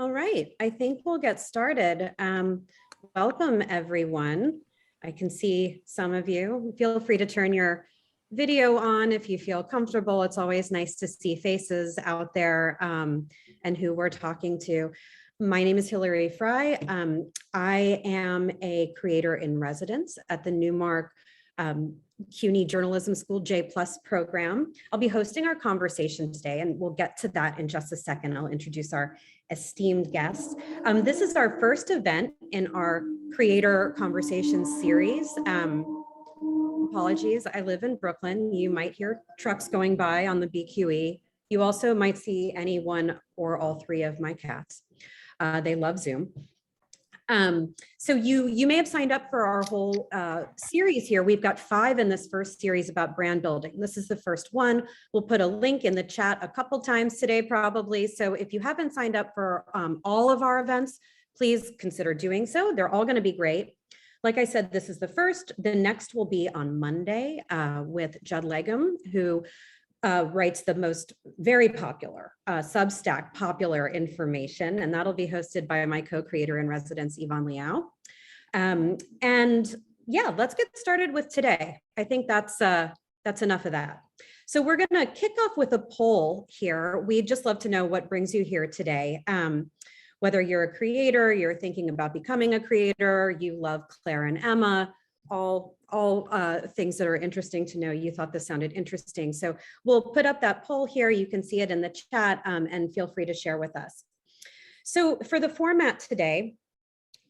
All right, I think we'll get started. Welcome, everyone. I can see some of you. Feel free to turn your video on if you feel comfortable. It's always nice to see faces out there and who we're talking to. My name is Hillary Fry. I am a creator in residence at the Newmark CUNY Journalism School J+ program. I'll be hosting our conversation today, and we'll get to that in just a second. I'll introduce our esteemed guests. This is our first event in our Creator Conversation series. Apologies, I live in Brooklyn. You might hear trucks going by on the BQE. You also might see any one or all three of my cats. They love Zoom. So you may have signed up for our whole series here. We've got 5 in this first series about brand building. This is the first one. We'll put a link in the chat a couple times today, probably. So if you haven't signed up for all of our events, please consider doing so. They're all going to be great. Like I said, this is the first. The next will be on Monday with Judd Legum, who writes the most very popular Substack popular information, and that'll be hosted by my co-creator in residence, Yvonne Liao. And yeah, let's get started with today. I think that's enough of that. So we're gonna kick off with a poll here. We'd just love to know what brings you here today. Whether you're a creator, you're thinking about becoming a creator, you love Claire and Emma, all things that are interesting to know. You thought this sounded interesting. So we'll put up that poll here. You can see it in the chat and feel free to share with us. So for the format today,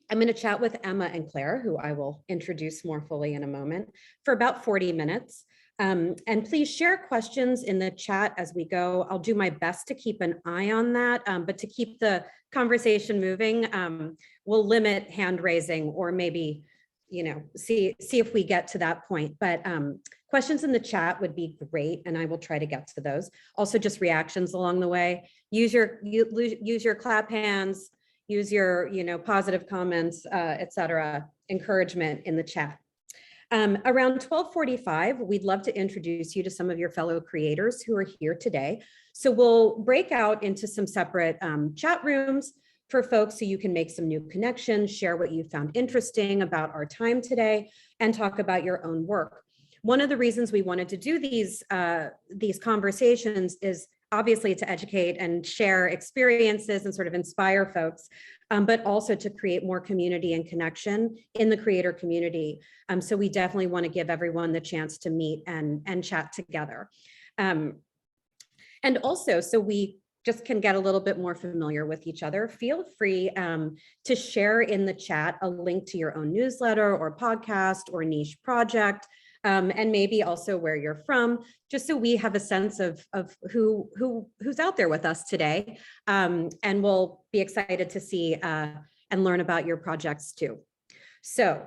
I'm going to chat with Emma and Claire, who I will introduce more fully in a moment, for about 40 minutes. And please share questions in the chat as we go. I'll do my best to keep an eye on that, but to keep the conversation moving, we'll limit hand raising or maybe see if we get to that point. But questions in the chat would be great, and I will try to get to those. Also, just reactions along the way. Use your clap hands, use your positive comments, etc. Encouragement in the chat. Around 12:45, we'd love to introduce you to some of your fellow creators who are here today. So we'll break out into some separate chat rooms for folks so you can make some new connections, share what you found interesting about our time today, and talk about your own work. One of the reasons we wanted to do these conversations is obviously to educate and share experiences and sort of inspire folks, but also to create more community and connection in the creator community. So we definitely want to give everyone the chance to meet and chat together. And also, so we just can get a little bit more familiar with each other, feel free to share in the chat a link to your own newsletter or podcast or niche project, and maybe also where you're from, just so we have a sense of who's out there with us today. And we'll be excited to see and learn about your projects too. So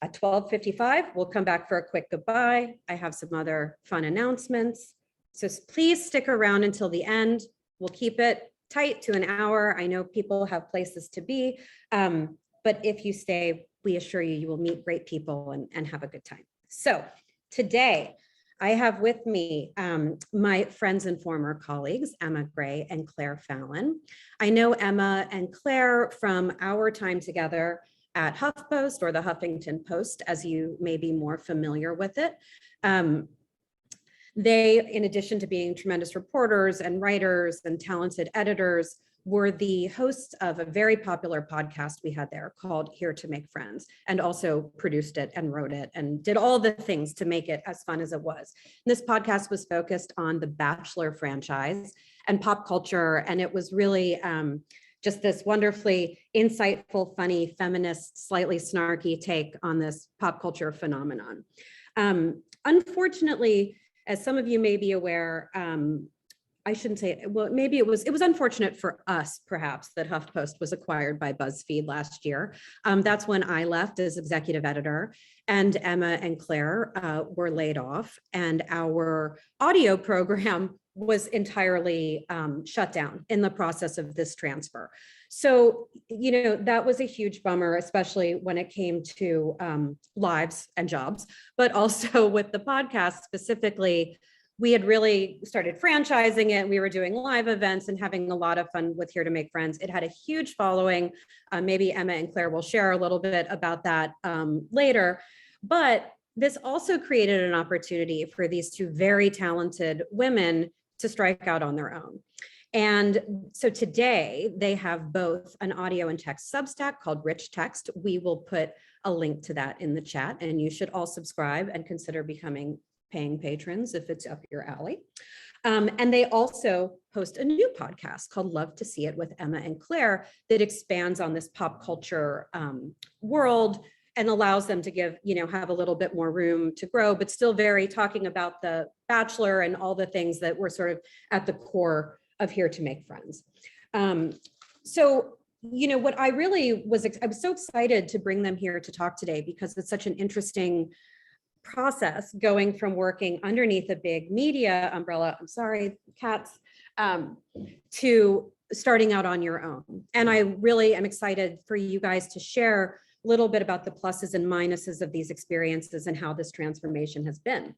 at 12:55, we'll come back for a quick goodbye. I have some other fun announcements. So please stick around until the end. We'll keep it tight to an hour. I know people have places to be, but if you stay, we assure you, you will meet great people and have a good time. So today I have with me my friends and former colleagues, Emma Gray and Claire Fallon. I know Emma and Claire from our time together at HuffPost, or the Huffington Post, as you may be more familiar with it. They, in addition to being tremendous reporters and writers and talented editors, were the hosts of a very popular podcast we had there called Here to Make Friends, and also produced it and wrote it and did all the things to make it as fun as it was. And this podcast was focused on the Bachelor franchise and pop culture, and it was really just this wonderfully insightful, funny, feminist, slightly snarky take on this pop culture phenomenon. Unfortunately, as some of you may be aware, I shouldn't say it, well, maybe it was unfortunate for us, perhaps, that HuffPost was acquired by BuzzFeed last year. That's when I left as executive editor, and Emma and Claire were laid off, and our audio program was entirely shut down in the process of this transfer. So, that was a huge bummer, especially when it came to lives and jobs, but also with the podcast specifically. we had really started franchising it. We were doing live events and having a lot of fun with Here to Make Friends. It had a huge following. Maybe Emma and Claire will share a little bit about that later. But this also created an opportunity for these two very talented women to strike out on their own. And so today they have both an audio and text Substack called Rich Text. We will put a link to that in the chat, and you should all subscribe and consider becoming paying patrons if it's up your alley. And they also host a new podcast called Love to See It with Emma and Claire that expands on this pop culture world and allows them to give, have a little bit more room to grow, but still very talking about the Bachelor and all the things that were sort of at the core of Here to Make Friends. So, what I really I was so excited to bring them here to talk today because it's such an interesting process going from working underneath a big media umbrella, I'm sorry, cats, to starting out on your own. And I really am excited for you guys to share a little bit about the pluses and minuses of these experiences and how this transformation has been.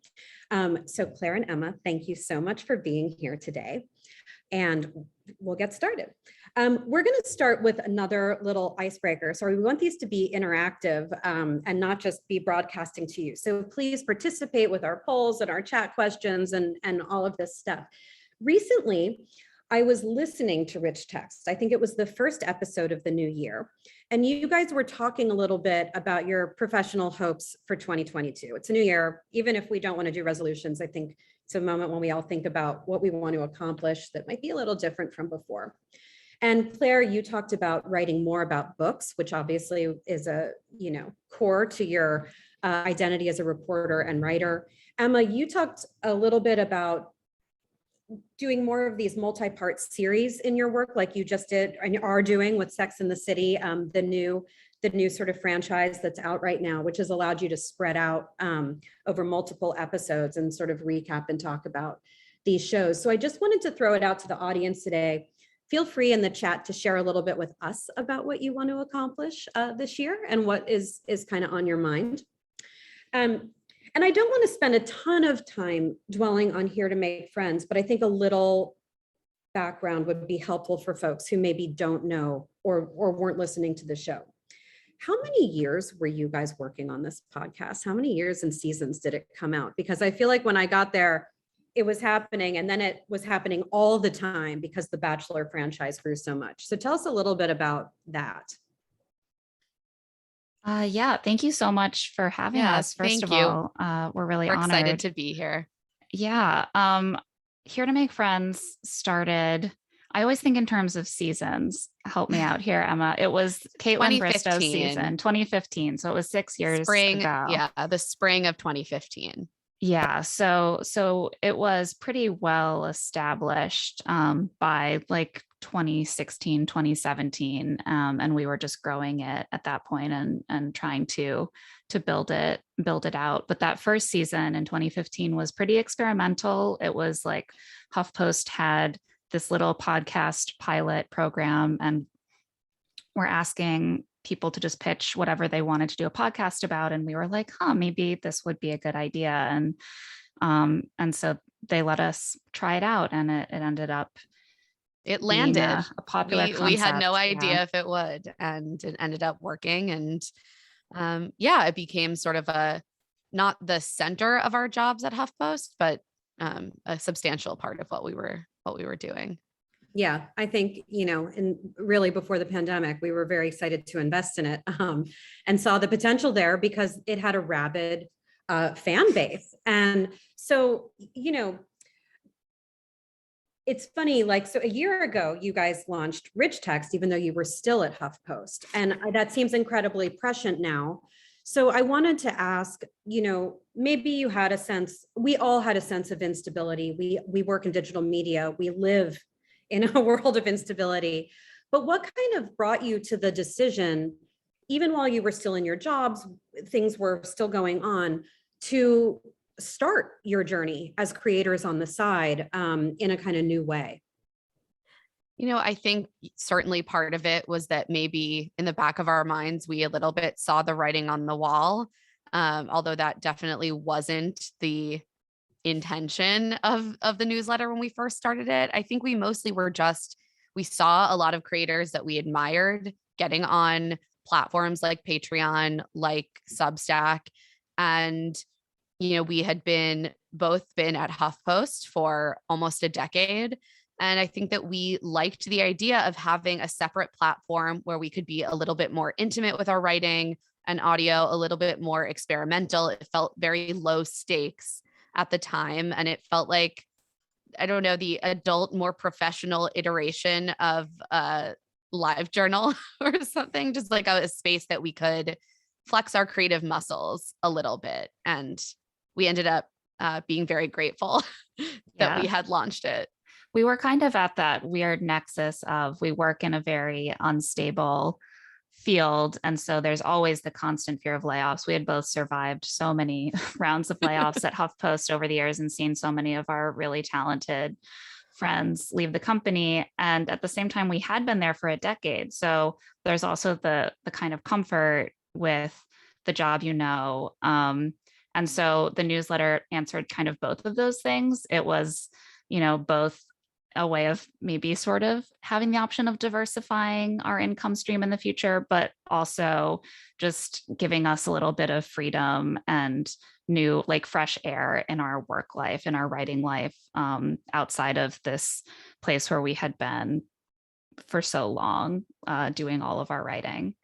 So Claire and Emma, thank you so much for being here today. And we'll get started. We're going to start with another little icebreaker. So we want these to be interactive and not just be broadcasting to you. So please participate with our polls and our chat questions and all of this stuff. Recently, I was listening to Rich Text. I think it was the first episode of the new year. And you guys were talking a little bit about your professional hopes for 2022. It's a new year. Even if we don't want to do resolutions, I think it's a moment when we all think about what we want to accomplish that might be a little different from before. And Claire, you talked about writing more about books, which obviously is a, core to your identity as a reporter and writer. Emma, you talked a little bit about doing more of these multi-part series in your work, like you just did and are doing with Sex and the City, the new sort of franchise that's out right now, which has allowed you to spread out over multiple episodes and sort of recap and talk about these shows. So I just wanted to throw it out to the audience today. Feel free in the chat to share a little bit with us about what you want to accomplish this year and what is kind of on your mind. And I don't want to spend a ton of time dwelling on Here to Make Friends, but I think a little background would be helpful for folks who maybe don't know or weren't listening to the show. How many years were you guys working on this podcast? How many years and seasons did it come out? Because I feel like when I got there, it was happening and then it was happening all the time because the Bachelor franchise grew so much. So tell us a little bit about that. Yeah, thank you so much for having us. First of all, we're really honored. Excited to be here. Yeah. Here to Make Friends started, I always think in terms of seasons. Help me out here, Emma. It was Caitlin Bristow's season, 2015. So it was 6 years ago. Yeah, the spring of 2015. Yeah. So it was pretty well established by like 2016, 2017. And we were just growing it at that point and trying to build it out. But that first season in 2015 was pretty experimental. It was like HuffPost had this little podcast pilot program and we're asking people to just pitch whatever they wanted to do a podcast about. And we were like, maybe this would be a good idea. And so they let us try it out and it ended up It landed a popular concept. We had no idea if it would, and it ended up working. And it became sort of not the center of our jobs at HuffPost, but a substantial part of what we were doing. Yeah, I think, and really before the pandemic, we were very excited to invest in it and saw the potential there because it had a rabid fan base. And so, it's funny, so a year ago, you guys launched Rich Text, even though you were still at HuffPost. And that seems incredibly prescient now. So I wanted to ask, maybe you had a sense, we all had a sense of instability. We work in digital media. We live in a world of instability. But what kind of brought you to the decision, even while you were still in your jobs, things were still going on, to start your journey as creators on the side in a kind of new way? I think certainly part of it was that maybe in the back of our minds, we a little bit saw the writing on the wall, although that definitely wasn't the intention of the newsletter when we first started it. I think we mostly were just, we saw a lot of creators that we admired getting on platforms like Patreon, like Substack. And, we had both been at HuffPost for almost a decade. And I think that we liked the idea of having a separate platform where we could be a little bit more intimate with our writing and audio, a little bit more experimental. It felt very low stakes at the time. And it felt like, I don't know, the adult, more professional iteration of a live journal or something, just like a space that we could flex our creative muscles a little bit. And we ended up being very grateful that we had launched it. We were kind of at that weird nexus of, we work in a very unstable field. And so there's always the constant fear of layoffs. We had both survived so many rounds of layoffs at HuffPost over the years and seen so many of our really talented friends leave the company. And at the same time, we had been there for a decade. So there's also the kind of comfort with the job, and so the newsletter answered kind of both of those things. It was, both a way of maybe sort of having the option of diversifying our income stream in the future, but also just giving us a little bit of freedom and new, like, fresh air in our work life, in our writing life, outside of this place where we had been for so long, doing all of our writing.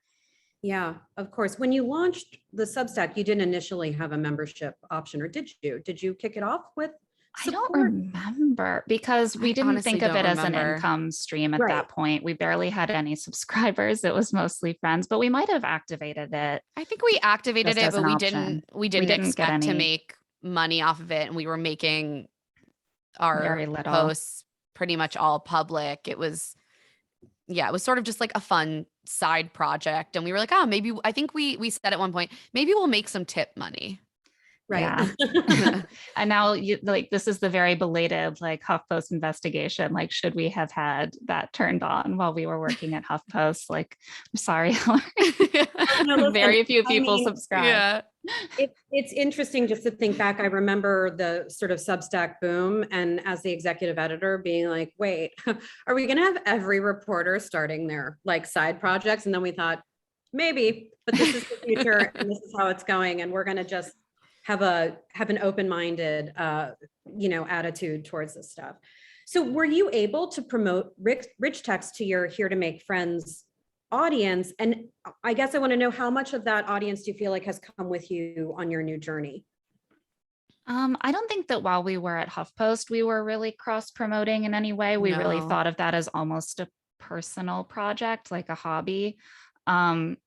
Yeah, of course. When you launched the Substack, you didn't initially have a membership option, or did you? Did you kick it off with support? I don't remember, because we didn't think of it as an income stream at that point. We barely had any subscribers. It was mostly friends, but we might have activated it. I think we activated it, but we didn't expect to make money off of it. And we were making our posts pretty much all public. It was sort of just like a fun side project. And we were like, I think we said at one point, maybe we'll make some tip money. Right. Yeah. And now this is the very belated HuffPost investigation. Should we have had that turned on while we were working at HuffPost? I'm sorry. Very few people subscribe. Yeah. It's interesting just to think back. I remember the sort of Substack boom, and as the executive editor being like, wait, are we going to have every reporter starting their side projects? And then we thought, maybe, but this is the future and this is how it's going. And we're going to just have an open-minded, attitude towards this stuff. So were you able to promote rich text to your Here to Make Friends audience? And I guess I want to know, how much of that audience do you feel like has come with you on your new journey? I don't think that while we were at HuffPost, we were really cross-promoting in any way. We really thought of that as almost a personal project, like a hobby. And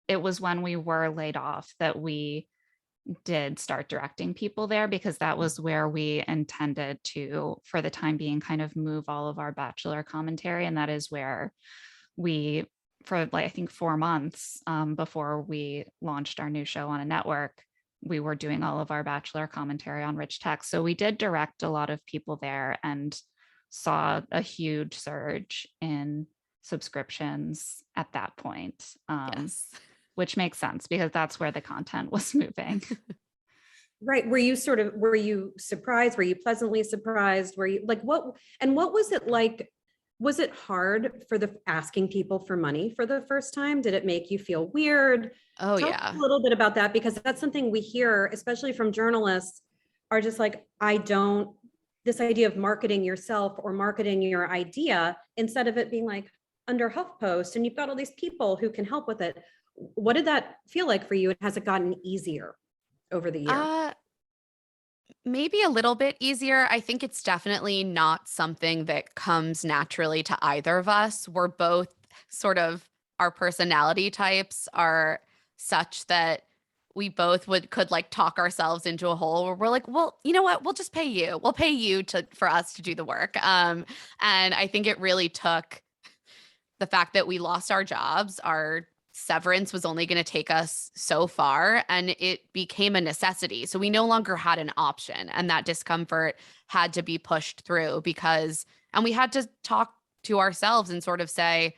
it was when we were laid off that we did start directing people there, because that was where we intended to, for the time being, kind of move all of our Bachelor commentary. And that is where we, for I think 4 months before we launched our new show on a network, we were doing all of our Bachelor commentary on rich text. So we did direct a lot of people there and saw a huge surge in subscriptions at that point. Which makes sense, because that's where the content was moving. Right. Were you surprised? Were you pleasantly surprised? Were you what was it like? Was it hard for asking people for money for the first time? Did it make you feel weird? Talk a little bit about that, because that's something we hear, especially from journalists, are just like, this idea of marketing yourself or marketing your idea, instead of it being under HuffPost and you've got all these people who can help with it. What did that feel like for you? And has it gotten easier over the year? Maybe a little bit easier. I think it's definitely not something that comes naturally to either of us. We're both our personality types are such that we both could talk ourselves into a hole where we're like, well, you know what? We'll just pay you. We'll pay you for us to do the work. And I think it really took the fact that we lost our jobs, our severance was only going to take us so far, and it became a necessity. So we no longer had an option, and that discomfort had to be pushed through and we had to talk to ourselves and sort of say,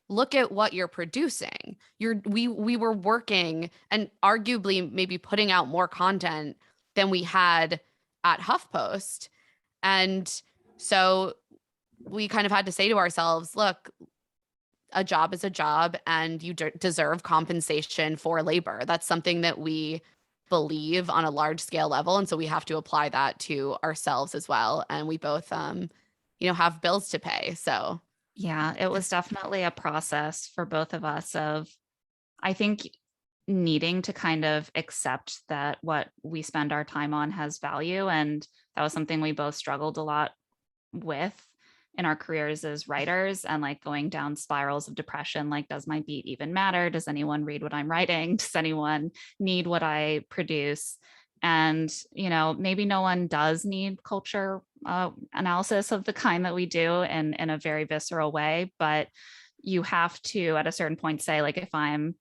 look at what you're producing. We were working and arguably maybe putting out more content than we had at HuffPost. And so we kind of had to say to ourselves, look, a job is a job, and you deserve compensation for labor. That's something that we believe on a large scale level. And so we have to apply that to ourselves as well. And we both, have bills to pay. So yeah, it was definitely a process for both of us of, I think, needing to kind of accept that what we spend our time on has value. And that was something we both struggled a lot with in our careers as writers, and like going down spirals of depression. Like, does my beat even matter? Does anyone read what I'm writing? Does anyone need what I produce? And, maybe no one does need culture analysis of the kind that we do in a very visceral way, but you have to, at a certain point, say, like, if I'm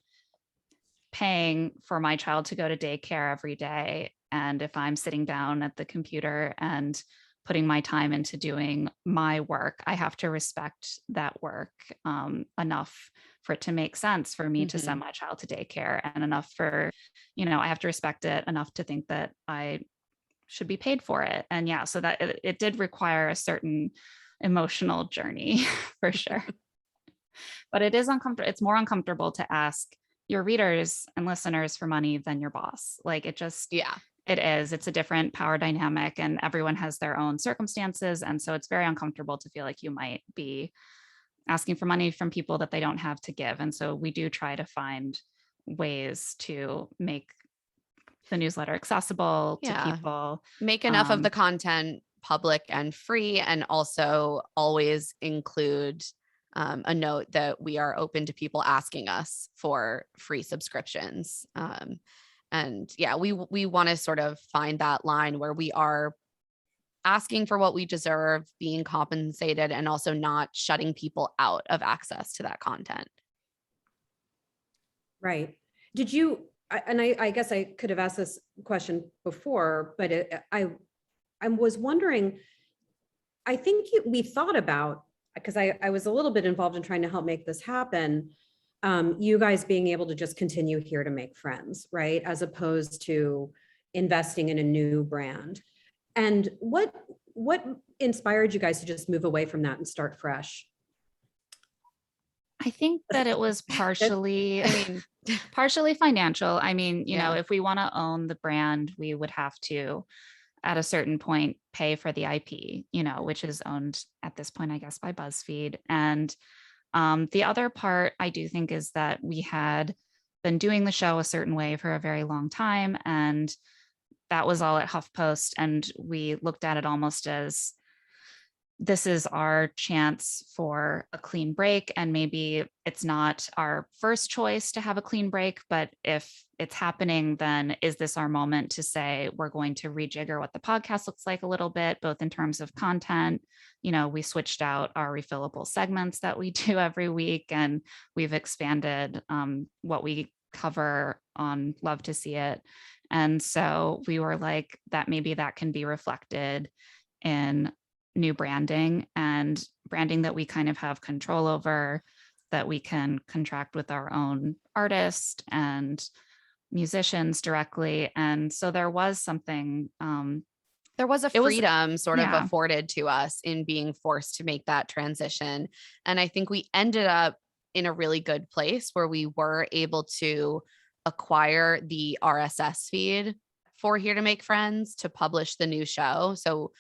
paying for my child to go to daycare every day, and if I'm sitting down at the computer and putting my time into doing my work, I have to respect that work enough for it to make sense for me to send my child to daycare, and enough for, I have to respect it enough to think that I should be paid for it. And yeah, so that it did require a certain emotional journey for sure. But it is uncomfortable. It's more uncomfortable to ask your readers and listeners for money than your boss. Like, it just, it is. It's a different power dynamic, and everyone has their own circumstances. And so it's very uncomfortable to feel like you might be asking for money from people that they don't have to give. And so we do try to find ways to make the newsletter accessible to people. Make enough of the content public and free, and also always include a note that we are open to people asking us for free subscriptions. And yeah, we want to sort of find that line where we are asking for what we deserve, being compensated, and also not shutting people out of access to that content. Right. Did you, I guess I could have asked this question before, but I was wondering, I think we thought about, because I was a little bit involved in trying to help make this happen, you guys being able to just continue here to make friends, right? As opposed to investing in a new brand. And what inspired you guys to just move away from that and start fresh? I think that it was partially, partially financial. I mean, if we want to own the brand, we would have to, at a certain point, pay for the IP, which is owned at this point, I guess, by BuzzFeed. And the other part, I do think, is that we had been doing the show a certain way for a very long time, and that was all at HuffPost. And we looked at it almost as, this is our chance for a clean break. And maybe it's not our first choice to have a clean break, but if it's happening, then is this our moment to say, we're going to rejigger what the podcast looks like a little bit, both in terms of content. We switched out our refillable segments that we do every week, and we've expanded what we cover on Love to See It. And so we were like, that maybe that can be reflected in new branding, and branding that we kind of have control over, that we can contract with our own artists and musicians directly. And so there was something, there was a freedom sort of afforded to us in being forced to make that transition. And I think we ended up in a really good place where we were able to acquire the RSS feed for Here to Make Friends to publish the new show. So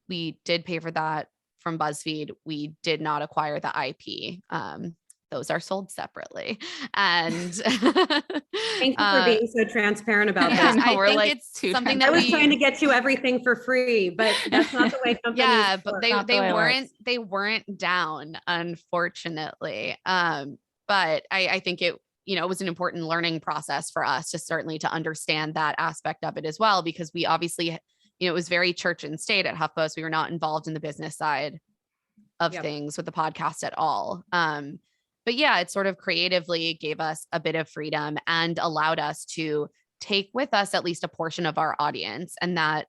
we did pay for that from BuzzFeed. We did not acquire the IP. Those are sold separately. And thank you for being so transparent about that. I think like it's something that I was trying to get you everything for free, but that's not the way companies yeah, but work. they weren't down, unfortunately. But I think it was an important learning process for us to certainly to understand that aspect of it as well, because we obviously, it was very church and state at HuffPost. We were not involved in the business side of things with the podcast at all. But yeah, it sort of creatively gave us a bit of freedom and allowed us to take with us at least a portion of our audience. And that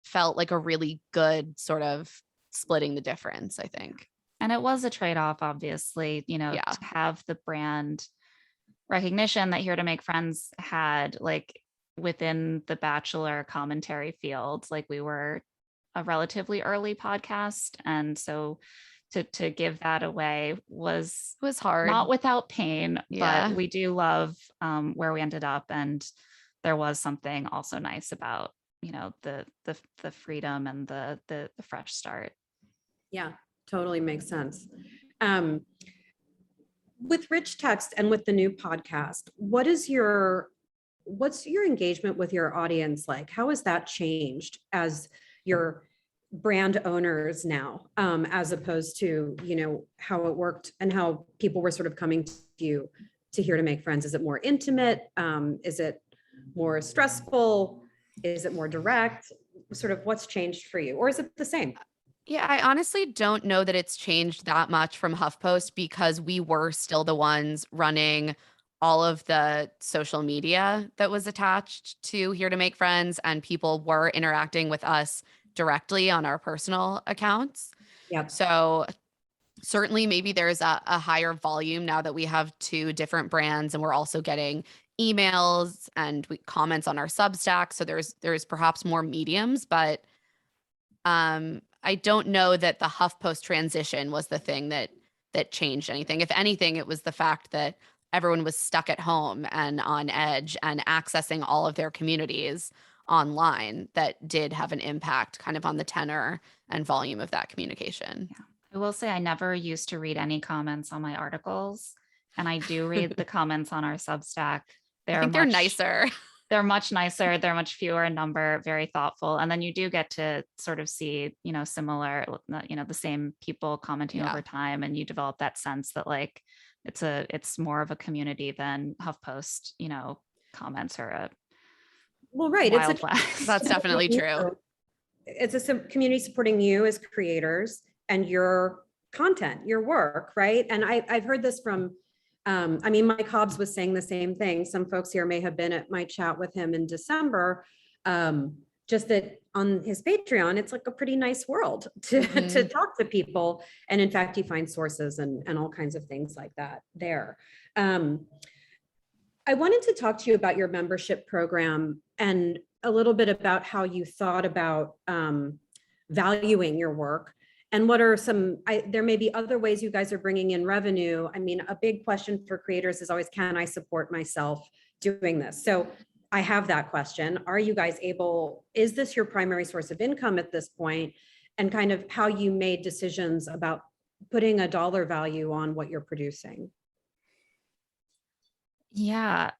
felt like a really good sort of splitting the difference, I think. And it was a trade-off, obviously, to have the brand recognition that Here to Make Friends had. Like, within the Bachelor commentary field. Like we were a relatively early podcast. And so to give that away was It was hard. not without pain, Yeah. but we do love where we ended up. And there was something also nice about, you know, the freedom and the fresh start. Yeah, totally makes sense. With Rich Text and with the new podcast, what's your engagement with your audience like? How has that changed as your brand owners now, as opposed to, you know, how it worked and how people were sort of coming to you to Here to Make Friends? Is it more intimate? Is it more stressful? Is it more direct? Sort of what's changed for you? Or is it the same? Yeah, I honestly don't know that it's changed that much from HuffPost because we were still the ones running all of the social media that was attached to Here to Make Friends, and people were interacting with us directly on our personal accounts. Yep. So certainly maybe there's a higher volume now that we have two different brands, and we're also getting emails and comments on our Substack. So there's perhaps more mediums, but I don't know that the HuffPost transition was the thing that changed anything. If anything, it was the fact that everyone was stuck at home and on edge and accessing all of their communities online that did have an impact kind of on the tenor and volume of that communication. Yeah. I will say I never used to read any comments on my articles, and I do read the comments on our Substack. I think they're nicer. They're much nicer. They're much fewer in number, very thoughtful. And then you do get to sort of see, you know, similar, you know, the same people commenting over time. And you develop that sense that like, it's more of a community than HuffPost, you know, comments are a wild west. That's definitely true. It's a community supporting you as creators and your content, your work, right? And I've heard this from, I mean, Mike Hobbs was saying the same thing. Some folks here may have been at my chat with him in December. Just that on his Patreon, it's like a pretty nice world to talk to people. And in fact, he finds sources and all kinds of things like that there. I wanted to talk to you about your membership program and a little bit about how you thought about valuing your work. And what are some, there may be other ways you guys are bringing in revenue. I mean, a big question for creators is always, can I support myself doing this? So I have that question. Are you guys able, is this your primary source of income at this point? And kind of how you made decisions about putting a dollar value on what you're producing? Yeah,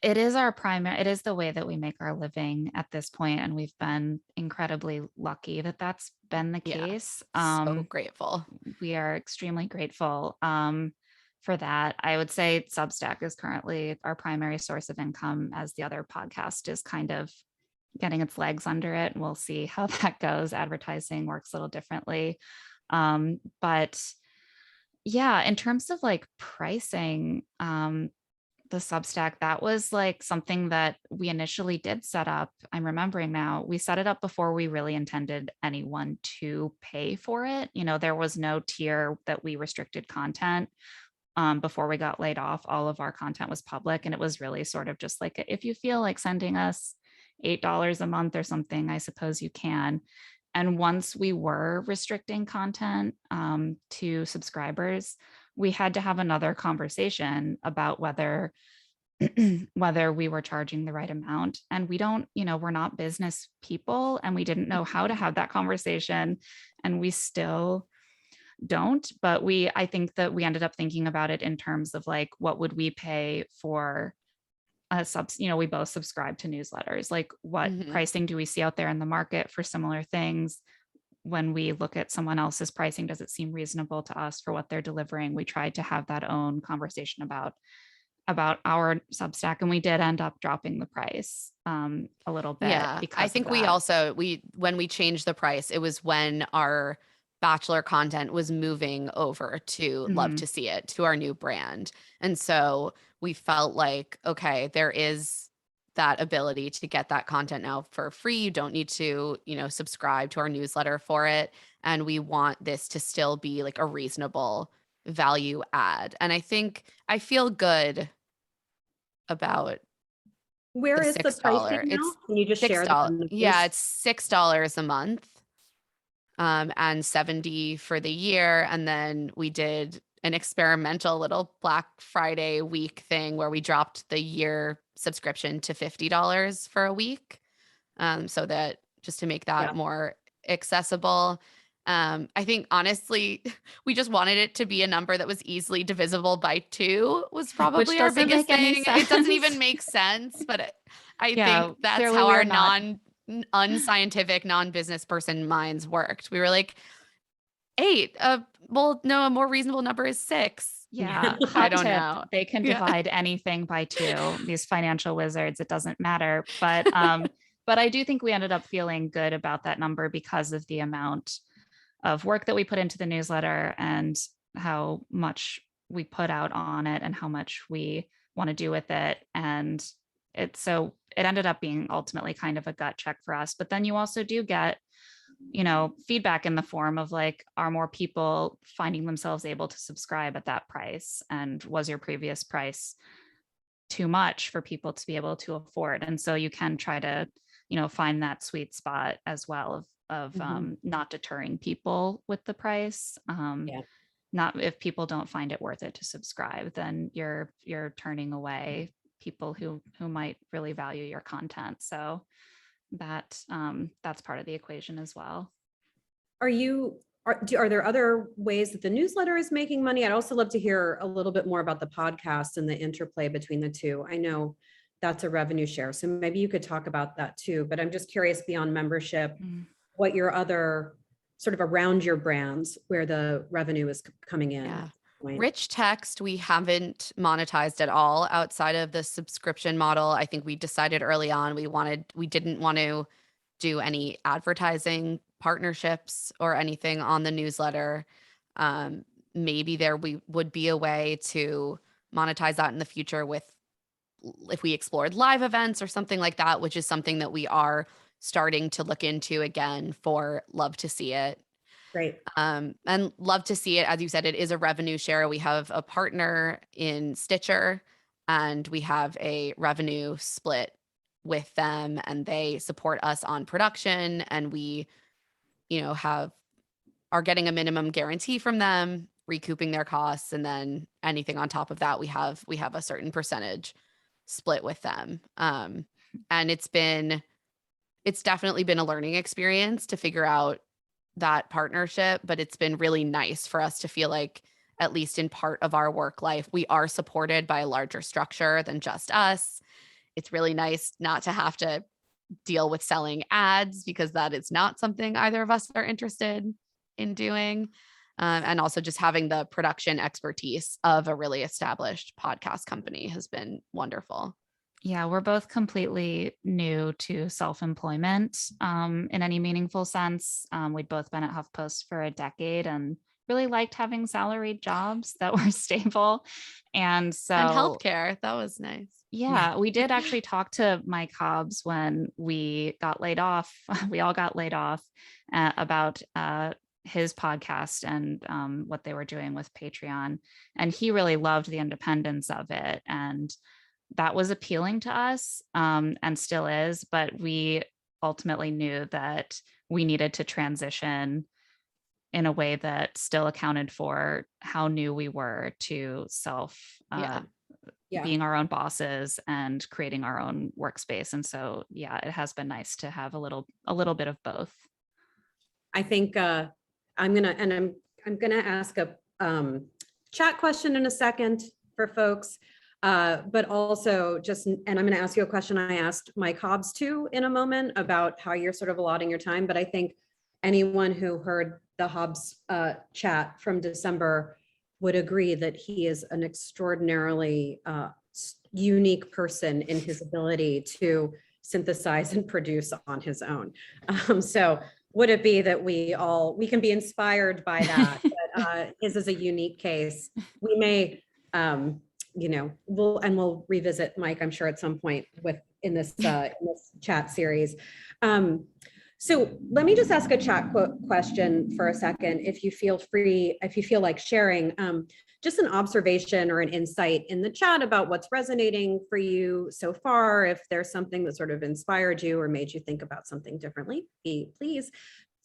it is our primary, it is the way that we make our living at this point, and we've been incredibly lucky that that's been the case. So grateful. We are extremely grateful for that. I would say Substack is currently our primary source of income, as the other podcast is kind of getting its legs under it. We'll see how that goes. Advertising works a little differently. But yeah, in terms of like pricing, the Substack, that was like something that we initially did set up. I'm remembering now, we set it up before we really intended anyone to pay for it. You know, there was no tier that we restricted content. Before we got laid off, all of our content was public, and it was really sort of just like, if you feel like sending us $8 a month or something, I suppose you can. And once we were restricting content to subscribers, we had to have another conversation about whether we were charging the right amount. And we don't, you know, we're not business people, and we didn't know how to have that conversation, and we still don't. But I think that we ended up thinking about it in terms of like, what would we pay for you know, we both subscribe to newsletters. Like, what pricing do we see out there in the market for similar things? When we look at someone else's pricing, does it seem reasonable to us for what they're delivering? We tried to have that own conversation about our Substack, and we did end up dropping the price a little bit. Yeah, I think when we changed the price, it was when our Bachelor content was moving over to Love to See It, to our new brand. And so we felt like, okay, there is that ability to get that content now for free. You don't need to, you know, subscribe to our newsletter for it. And we want this to still be like a reasonable value add. And I think I feel good about Where is the pricing now? It's Can you just share $6. the Yeah, numbers? it's $6 a month, and 70 for the year. And then we did an experimental little Black Friday week thing where we dropped the year subscription to $50 for a week. So that just to make that Yeah. more accessible. I think honestly, we just wanted it to be a number that was easily divisible by 2 was probably our doesn't biggest make any thing. It doesn't even sense. make sense, but I Yeah, think that's clearly how we our are not. unscientific, non-business person minds worked. We were like, 8. Well, no, a more reasonable number is 6. Yeah, I hot don't tip. know. They can Yeah. divide anything by 2. These financial wizards, it doesn't matter. But I do think we ended up feeling good about that number because of the amount of work that we put into the newsletter and how much we put out on it and how much we want to do with it. And it ended up being ultimately kind of a gut check for us. But then you also do get, feedback in the form of like, are more people finding themselves able to subscribe at that price? And was your previous price too much for people to be able to afford? And so you can try to, find that sweet spot as well of not deterring people with the price. Yeah. Not if people don't find it worth it to subscribe, then you're turning away people who might really value your content. So that's part of the equation as well. Are there other ways that the newsletter is making money? I'd also love to hear a little bit more about the podcast and the interplay between the two. I know that's a revenue share, so maybe you could talk about that too, but I'm just curious beyond membership, what your other sort of around your brands where the revenue is coming in. Yeah. Point. Rich text, we haven't monetized at all outside of the subscription model. I think we decided early on we didn't want to do any advertising partnerships or anything on the newsletter. Maybe there would be a way to monetize that in the future if we explored live events or something like that, which is something that we are starting to look into again for Love to See It. Great. And Love to See It, as you said, it is a revenue share. We have a partner in Stitcher and we have a revenue split with them, and they support us on production, and we, are getting a minimum guarantee from them, recouping their costs, and then anything on top of that, we have a certain percentage split with them. And it's definitely been a learning experience to figure out that partnership, but it's been really nice for us to feel like, at least in part of our work life, we are supported by a larger structure than just us. It's really nice not to have to deal with selling ads, because that is not something either of us are interested in doing. And also just having the production expertise of a really established podcast company has been wonderful. Yeah, we're both completely new to self-employment in any meaningful sense. We'd both been at HuffPost for a decade and really liked having salaried jobs that were stable. And healthcare, that was nice. Yeah, we did actually talk to Mike Hobbs when we got laid off. We all got laid off about his podcast and what they were doing with Patreon. And he really loved the independence of it. And that was appealing to us, and still is, but we ultimately knew that we needed to transition in a way that still accounted for how new we were to being our own bosses and creating our own workspace. And so, yeah, it has been nice to have a little bit of both. I think I'm gonna ask a chat question in a second for folks. But also and I'm going to ask you a question I asked Mike Hobbs too in a moment about how you're sort of allotting your time. But I think anyone who heard the Hobbs chat from December would agree that he is an extraordinarily unique person in his ability to synthesize and produce on his own. So would it be that we can be inspired by that? But his is a unique case. We may, we'll revisit Mike, I'm sure at some point in this chat series. So let me just ask a chat question for a second, if you feel free, if you feel like sharing, just an observation or an insight in the chat about what's resonating for you so far, if there's something that sort of inspired you or made you think about something differently, please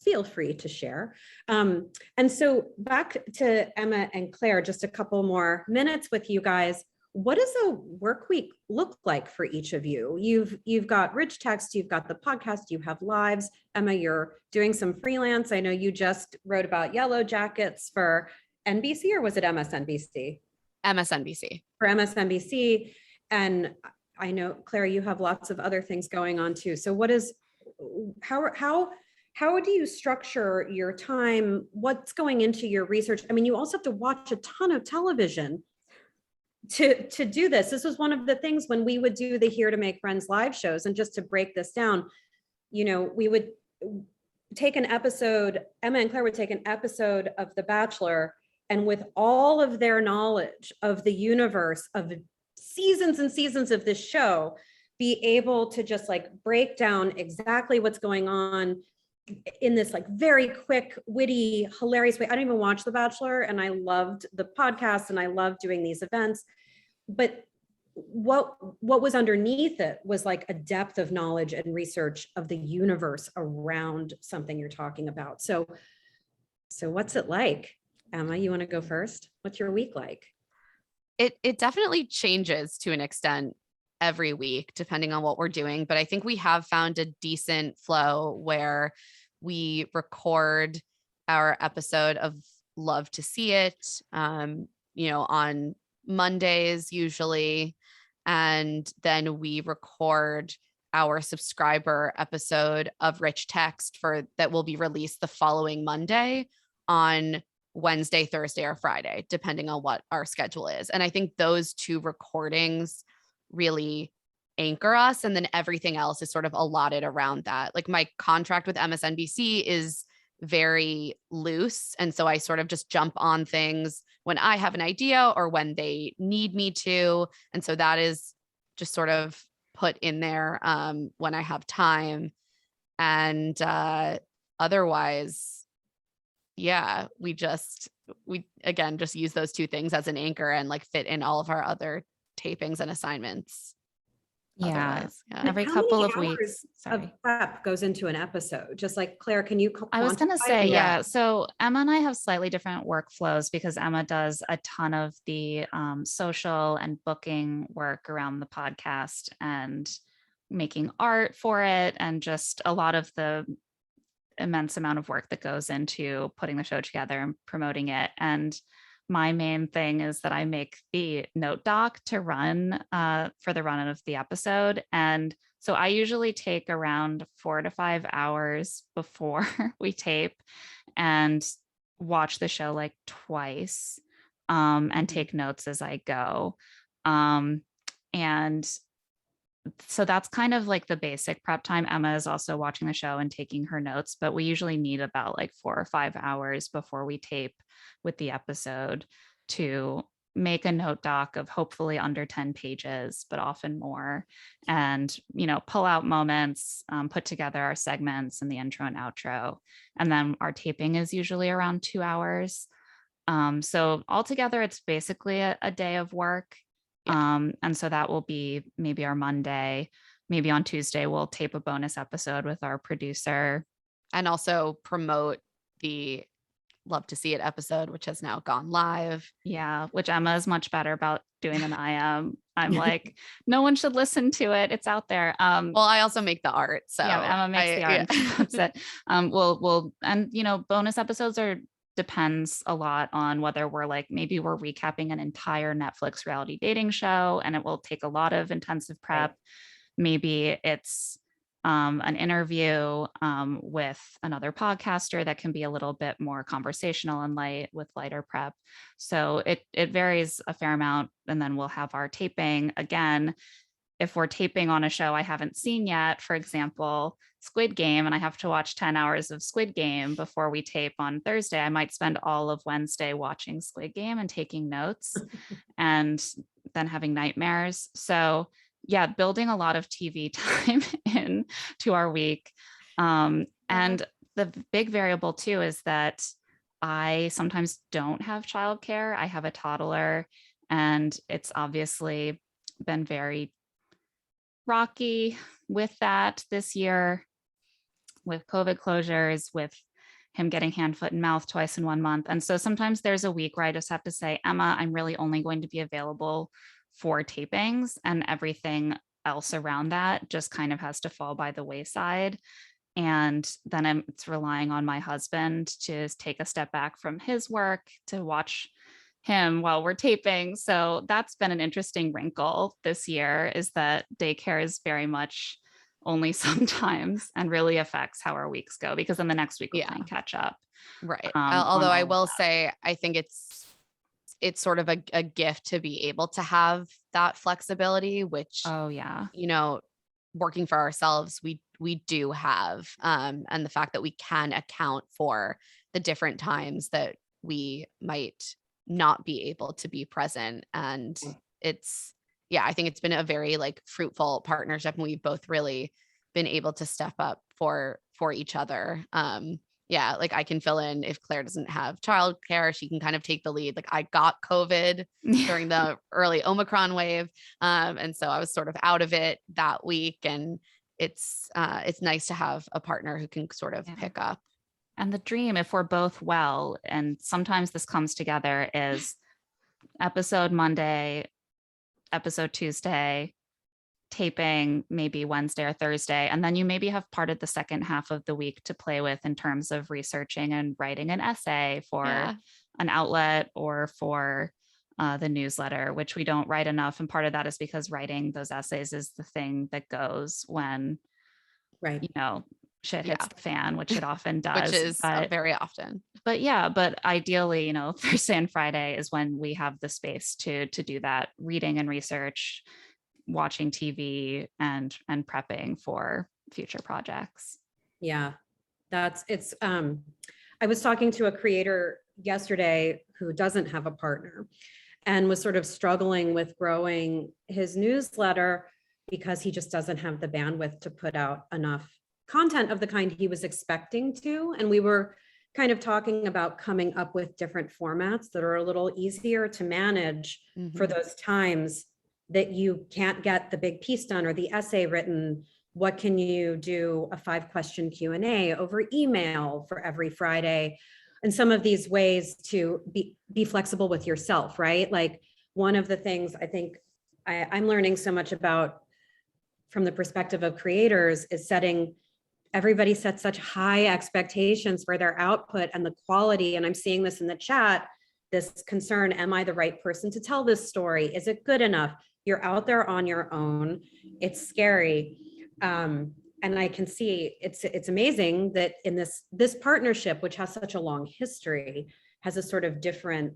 feel free to share. And so back to Emma and Claire, just a couple more minutes with you guys. What does a work week look like for each of you? You've got Rich Text, you've got the podcast, you have lives. Emma, you're doing some freelance. I know you just wrote about Yellow Jackets for NBC, or was it MSNBC? MSNBC. For MSNBC. And I know, Claire, you have lots of other things going on too. So how do you structure your time? What's going into your research? I mean, you also have to watch a ton of television to do this. This was one of the things when we would do the Here to Make Friends live shows. And just to break this down, we would take an episode, Emma and Claire would take an episode of The Bachelor, and with all of their knowledge of the universe of seasons and seasons of this show, be able to just like break down exactly what's going on in this like very quick, witty, hilarious way. I don't even watch The Bachelor, and I loved the podcast and I loved doing these events. But what was underneath it was like a depth of knowledge and research of the universe around something you're talking about. So what's it like? Emma, you want to go first? What's your week like? It definitely changes to an extent every week, depending on what we're doing. But I think we have found a decent flow where we record our episode of Love to See It, on Mondays usually. And then we record our subscriber episode of Rich Text that will be released the following Monday on Wednesday, Thursday, or Friday, depending on what our schedule is. And I think those two recordings really anchor us. And then everything else is sort of allotted around that. Like my contract with MSNBC is very loose. And so I sort of just jump on things when I have an idea or when they need me to. And so that is just sort of put in there when I have time. And otherwise, yeah, we again just use those two things as an anchor and like fit in all of our other tapings and assignments. Yeah. And Every how couple many of hours weeks. of prep goes into an episode? Just like Claire, can you I was going to quantify say, it? yeah. So Emma and I have slightly different workflows because Emma does a ton of the social and booking work around the podcast and making art for it, and just a lot of the immense amount of work that goes into putting the show together and promoting it. And my main thing is that I make the note doc to run for the run of the episode. And so I usually take around 4 to 5 hours before we tape and watch the show like twice and take notes as I go. And so that's kind of like the basic prep time. Emma is also watching the show and taking her notes, but we usually need about like 4 or 5 hours before we tape with the episode to make a note doc of hopefully under 10 pages, but often more, and, pull out moments, put together our segments and the intro and outro. And then our taping is usually around 2 hours. So altogether, it's basically a day of work. And so that will be maybe our Monday. Maybe on Tuesday, we'll tape a bonus episode with our producer. And also promote the Love to See It episode, which has now gone live. Yeah, which Emma is much better about doing than I am. I'm like, no one should listen to it. It's out there. Well, I also make the art. So yeah, Emma makes the art and promotes it. And bonus episodes depends a lot on whether we're like, maybe we're recapping an entire Netflix reality dating show and it will take a lot of intensive prep. Right. Maybe it's an interview with another podcaster that can be a little bit more conversational and light with lighter prep. So it varies a fair amount. And then we'll have our taping again. If we're taping on a show I haven't seen yet, for example, Squid Game, and I have to watch 10 hours of Squid Game before we tape on Thursday, I might spend all of Wednesday watching Squid Game and taking notes and then having nightmares. So yeah, building a lot of TV time into our week. And And the big variable too is that I sometimes don't have childcare. I have a toddler, and it's obviously been very rocky with that this year, with COVID closures, with him getting hand, foot, and mouth twice in 1 month. And so sometimes there's a week where I just have to say, Emma, I'm really only going to be available for tapings, and everything else around that just kind of has to fall by the wayside. And then it's relying on my husband to take a step back from his work to watch him while we're taping. So that's been an interesting wrinkle this year, is that daycare is very much only sometimes and really affects how our weeks go, because then the next week we're playing catch up. Right. on Although I all of will that. say, I think it's sort of a gift to be able to have that flexibility, which, Oh yeah. working for ourselves, we do have, and the fact that we can account for the different times that we might not be able to be present. And it's, I think it's been a very like fruitful partnership, and we've both really been able to step up for each other. Like I can fill in if Claire doesn't have childcare, she can kind of take the lead. Like I got COVID during the early Omicron wave. And so I was sort of out of it that week, and it's nice to have a partner who can sort of pick up. And the dream, if we're both well, and sometimes this comes together, is episode Monday, episode Tuesday, taping maybe Wednesday or Thursday. And then you maybe have part of the second half of the week to play with in terms of researching and writing an essay for an outlet or for the newsletter, which we don't write enough. And part of that is because writing those essays is the thing that goes when, shit hits the fan, which it often does. Which is very often. But ideally, Thursday and Friday is when we have the space to do that reading and research, watching TV, and prepping for future projects. Yeah, I was talking to a creator yesterday who doesn't have a partner and was sort of struggling with growing his newsletter because he just doesn't have the bandwidth to put out enough content of the kind he was expecting to. And we were kind of talking about coming up with different formats that are a little easier to manage for those times that you can't get the big piece done or the essay written. What can you do? A 5-question Q&A over email for every Friday. And some of these ways to be flexible with yourself, right? Like one of the things I think I'm learning so much about from the perspective of creators is everybody sets such high expectations for their output and the quality. And I'm seeing this in the chat, this concern, am I the right person to tell this story? Is it good enough? You're out there on your own. It's scary. And I can see it's amazing that in this partnership, which has such a long history, has a sort of different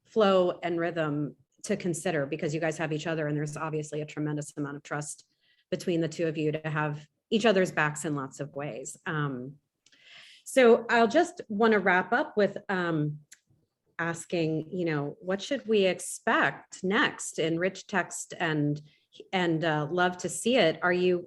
flow and rhythm to consider, because you guys have each other, and there's obviously a tremendous amount of trust between the two of you to have each other's backs in lots of ways. So I'll just want to wrap up with asking, what should we expect next in Rich Text and love to see it. Are you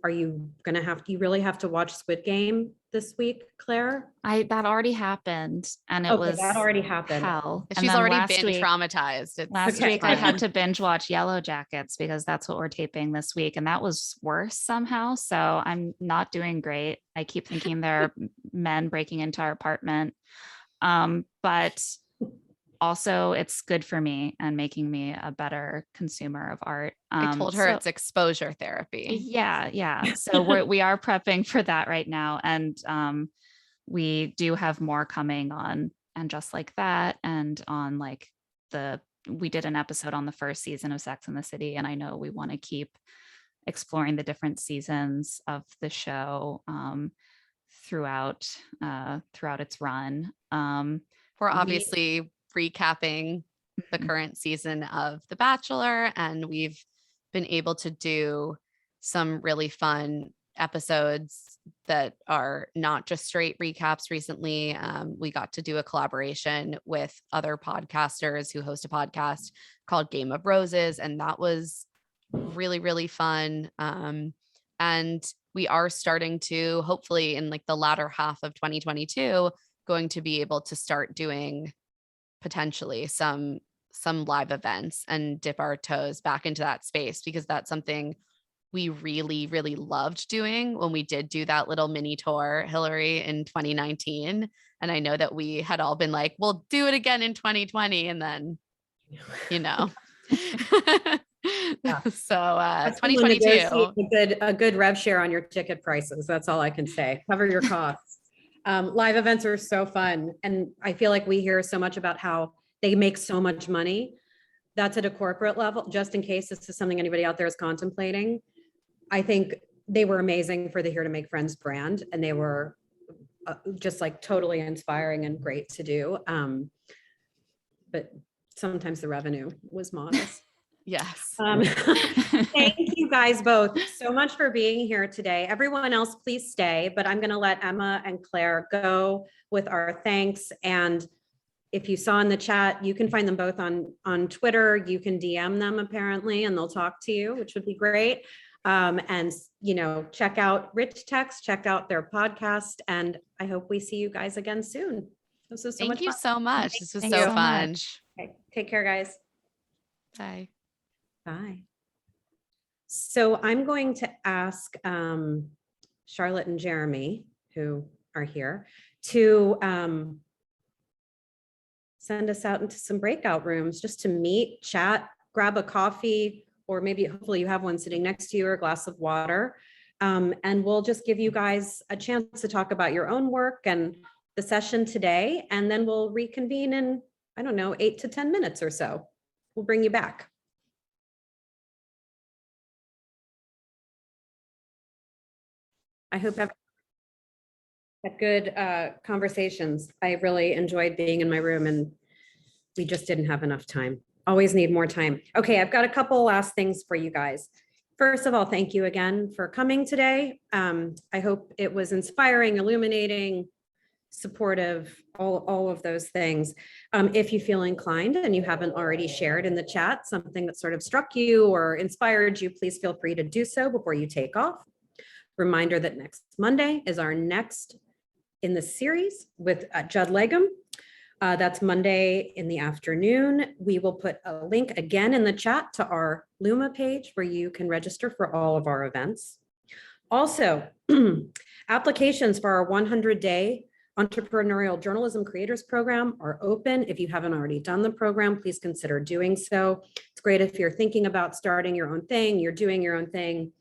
gonna you really have to watch Squid Game this week, Claire? That already happened, and it was that already happened. Hell. She's already been traumatized. Last week I had to binge watch Yellow Jackets because that's what we're taping this week, and that was worse somehow. So I'm not doing great. I keep thinking there are men breaking into our apartment, but also it's good for me and making me a better consumer of art. I told her it's exposure therapy. Yeah. So we are prepping for that right now. And we do have more coming on And Just Like That, and on we did an episode on the first season of Sex and the City. And I know we want to keep exploring the different seasons of the show throughout its run. We're obviously recapping the current season of The Bachelor, and we've been able to do some really fun episodes that are not just straight recaps recently. We got to do a collaboration with other podcasters who host a podcast called Game of Roses, and that was really, really fun. And we are starting to, hopefully in like the latter half of 2022, going to be able to start doing potentially some live events and dip our toes back into that space, because that's something we really, really loved doing when we did do that little mini tour, Hillary, in 2019. And I know that we had all been like, we'll do it again in 2020. And then, you know, Yeah. so That's when 2022. negotiate a good rev share on your ticket prices. That's all I can say. Cover your costs. Live events are so fun. And I feel like we hear so much about how they make so much money. That's at a corporate level, just in case this is something anybody out there is contemplating. I think they were amazing for the Here to Make Friends brand, and they were just like totally inspiring and great to do. But sometimes the revenue was modest. Yes. Thank you guys both so much for being here today. Everyone else, please stay, but I'm going to let Emma and Claire go with our thanks. And if you saw in the chat, you can find them both on Twitter. You can DM them apparently, and they'll talk to you, which would be great. And, you know, check out Rich Text, check out their podcast, and I hope we see you guys again soon. This was so Thank much you fun. so much. This was Thank so you so fun. much. Okay, take care, guys. Bye. Bye. So I'm going to ask Charlotte and Jeremy, who are here, to send us out into some breakout rooms just to meet, chat, grab a coffee, or maybe hopefully you have one sitting next to you or a glass of water. And we'll just give you guys a chance to talk about your own work and the session today. And then we'll reconvene in, I don't know, 8 to 10 minutes or so. We'll bring you back. I hope have good conversations. I really enjoyed being in my room, and we just didn't have enough time. Always need more time. Okay, I've got a couple last things for you guys. First of all, thank you again for coming today. I hope it was inspiring, illuminating, supportive, all of those things. If you feel inclined and you haven't already shared in the chat something that sort of struck you or inspired you, please feel free to do so before you take off. Reminder that next Monday is our next in the series with Judd Legum. That's Monday in the afternoon. We will put a link again in the chat to our Luma page where you can register for all of our events. Also, applications for our 100-day entrepreneurial journalism creators program are open. If you haven't already done the program, please consider doing so. It's great if you're thinking about starting your own thing, you're doing your own thing.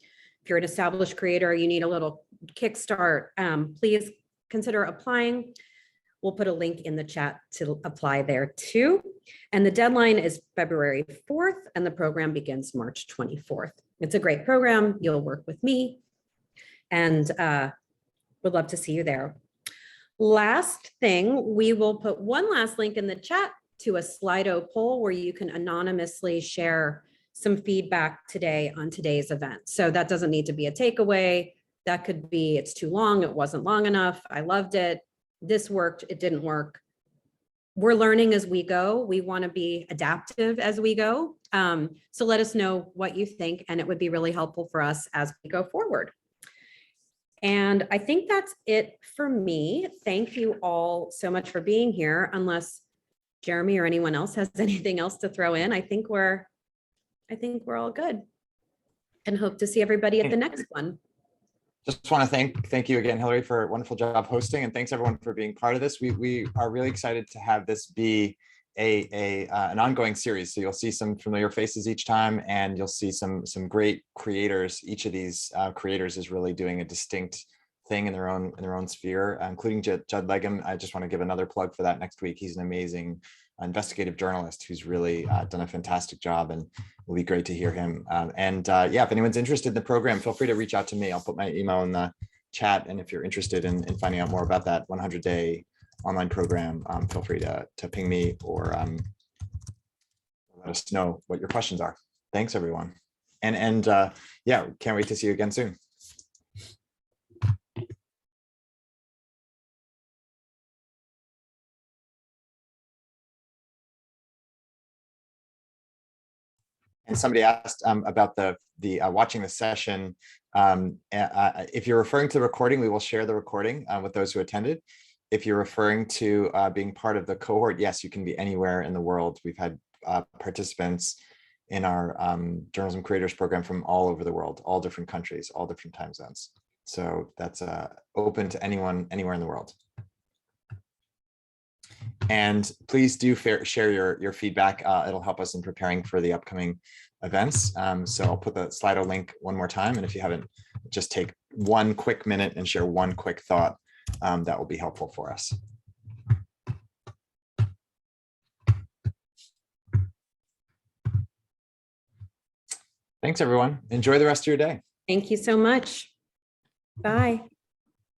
If you're an established creator, you need a little kickstart, please consider applying. We'll put a link in the chat to apply there too. And the deadline is February 4th, and the program begins March 24th. It's a great program. You'll work with me, and would love to see you there. Last thing, we will put one last link in the chat to a Slido poll where you can anonymously share some feedback today on today's event. So that doesn't need to be a takeaway. That could be, it's too long, it wasn't long enough, I loved it, this worked, it didn't work. We're learning as we go. We want to be adaptive as we go. So let us know what you think, and it would be really helpful for us as we go forward. And I think that's it for me. Thank you all so much for being here. Unless Jeremy or anyone else has anything else to throw in, I think we're all good, and hope to see everybody at the next one. Just want to thank you again, Hillary, for a wonderful job hosting, and thanks everyone for being part of this. We are really excited to have this be an ongoing series. So you'll see some familiar faces each time, and you'll see some great creators. Each of these creators is really doing a distinct thing in their own sphere, including Judd Legum. I just want to give another plug for that next week. He's an amazing investigative journalist who's really done a fantastic job, and it'll be great to hear him. Yeah, if anyone's interested in the program, feel free to reach out to me. I'll put my email in the chat, and if you're interested in finding out more about that 100-day online program, feel free to ping me or let us know what your questions are. Thanks, everyone. And yeah, can't wait to see you again soon. And somebody asked about the watching the session. If you're referring to the recording, we will share the recording with those who attended. If you're referring to being part of the cohort, yes, you can be anywhere in the world. We've had participants in our journalism creators program from all over the world, all different countries, all different time zones. So that's open to anyone, anywhere in the world. And please do share your feedback. It'll help us in preparing for the upcoming events. So I'll put the Slido link one more time. And if you haven't, just take 1 quick minute and share 1 quick thought. That will be helpful for us. Thanks, everyone. Enjoy the rest of your day. Thank you so much. Bye.